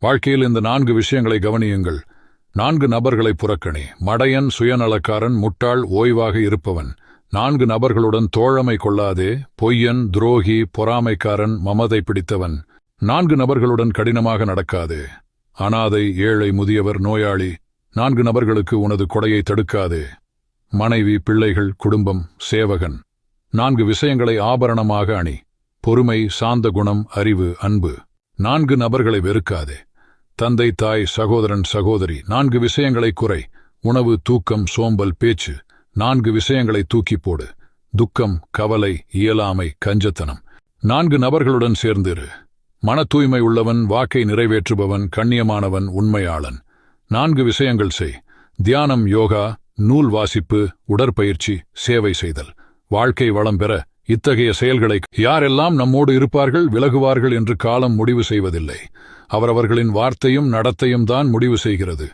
வாழ்க்கையில் இந்த 4 விஷயங்களை கவனியுங்கள். 4 நபர்களை புறக்கணி. மடையன், சுயநலக்காரன், முட்டாள், ஓய்வாக இருப்பவன். 4 நபர்களுடன் தோழமை கொள்ளாதே. பொய்யன், துரோகி, பொறாமைக்காரன், மமதை பிடித்தவன். 4 நபர்களுடன் கடினமாக நடக்காதே. அனாதை, ஏழை, முதியவர், நோயாளி. 4 நபர்களுக்கு உனது கொடையை தடுக்காதே. மனைவி, பிள்ளைகள், குடும்பம், சேவகன். 4 விஷயங்களை ஆபரணமாக அணி. பொறுமை, சாந்த குணம், அறிவு, அன்பு. 4 நபர்களை வெறுக்காதே. தந்தை, தாய், சகோதரன், சகோதரி. 4 விஷயங்களை குறை. உணவு, தூக்கம், சோம்பல், பேச்சு. 4 விஷயங்களை தூக்கி போடு. துக்கம், கவலை, இயலாமை, கஞ்சத்தனம். 4 நபர்களுடன் சேர்ந்திரு. மன தூய்மை உள்ளவன், வாக்கை நிறைவேற்றுபவன், கண்ணியமானவன், உண்மையாளன். 4 விஷயங்கள் செய். தியானம், யோகா, நூல் வாசிப்பு, உடற்பயிற்சி, சேவை செய்தல். வாழ்க்கை வளம் பெற இத்தகைய செயல்களை யாரெல்லாம் நம்மோடு இருப்பார்கள், விலகுவார்கள் என்று காலம் முடிவு செய்வதில்லை. அவரவர்களின் வார்த்தையும் நடத்தையும் தான் முடிவு செய்கிறது.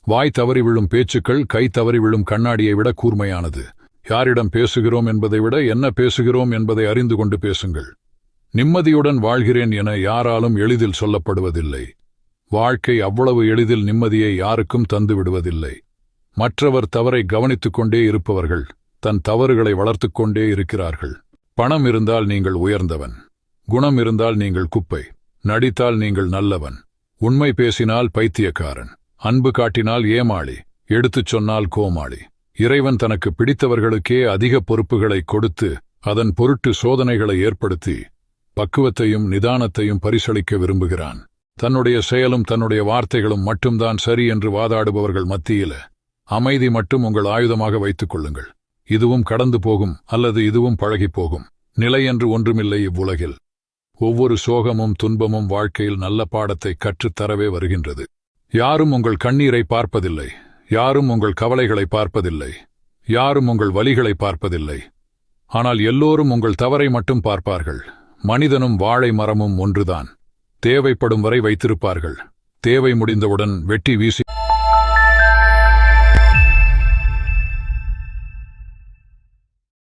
வாய் தவறி விழும் பேச்சுக்கள் கை தவறி விழும் கண்ணாடியை விட கூர்மையானது. யாரிடம் பேசுகிறோம் என்பதை விட என்ன பேசுகிறோம் என்பதை அறிந்து கொண்டு பேசுங்கள். நிம்மதியுடன் வாழ்கிறேன் என யாராலும் எளிதில் சொல்லப்படுவதில்லை. வாழ்க்கை அவ்வளவு எளிதில் நிம்மதியை யாருக்கும் தந்து விடுவதில்லை. மற்றவர் தவறை கவனித்துக் கொண்டே இருப்பவர்கள் தன் தவறுகளை வளர்த்துக் கொண்டே இருக்கிறார்கள். பணம் இருந்தால் நீங்கள் உயர்ந்தவன். குணம் இருந்தால் நீங்கள் குப்பை. நடித்தால் நீங்கள் நல்லவன். உண்மை பேசினால் பைத்தியக்காரன். அன்பு காட்டினால் ஏமாளி. எடுத்துச் சொன்னால் கோமாளி. இறைவன் தனக்கு பிடித்தவர்களுக்கே அதிக பொறுப்புகளை கொடுத்து அதன் பொருட்டு சோதனைகளை ஏற்படுத்தி பக்குவத்தையும் நிதானத்தையும் பரிசளிக்க விரும்புகிறான். தன்னுடைய செயலும் தன்னுடைய வார்த்தைகளும் மட்டும்தான் சரி என்று வாதாடுபவர்கள் மத்தியில அமைதி மட்டும் உங்கள் ஆயுதமாக வைத்துக் கொள்ளுங்கள். இதுவும் கடந்து போகும், அல்லது இதுவும் பழகிப் போகும். நிலை என்று ஒன்றுமில்லை இவ்வுலகில். ஒவ்வொரு சோகமும் துன்பமும் வாழ்க்கையில் நல்ல பாடத்தை கற்றுத்தரவே வருகின்றது. யாரும் உங்கள் கண்ணீரை பார்ப்பதில்லை. யாரும் உங்கள் கவலைகளை பார்ப்பதில்லை. யாரும் உங்கள் வலிகளை பார்ப்பதில்லை. ஆனால் எல்லோரும் உங்கள் தவறை மட்டும் பார்ப்பார்கள். மனிதனும் வாழை மரமும் ஒன்றுதான். தேவைப்படும் வரை வைத்திருப்பார்கள். தேவை முடிந்தவுடன் வெட்டி வீசி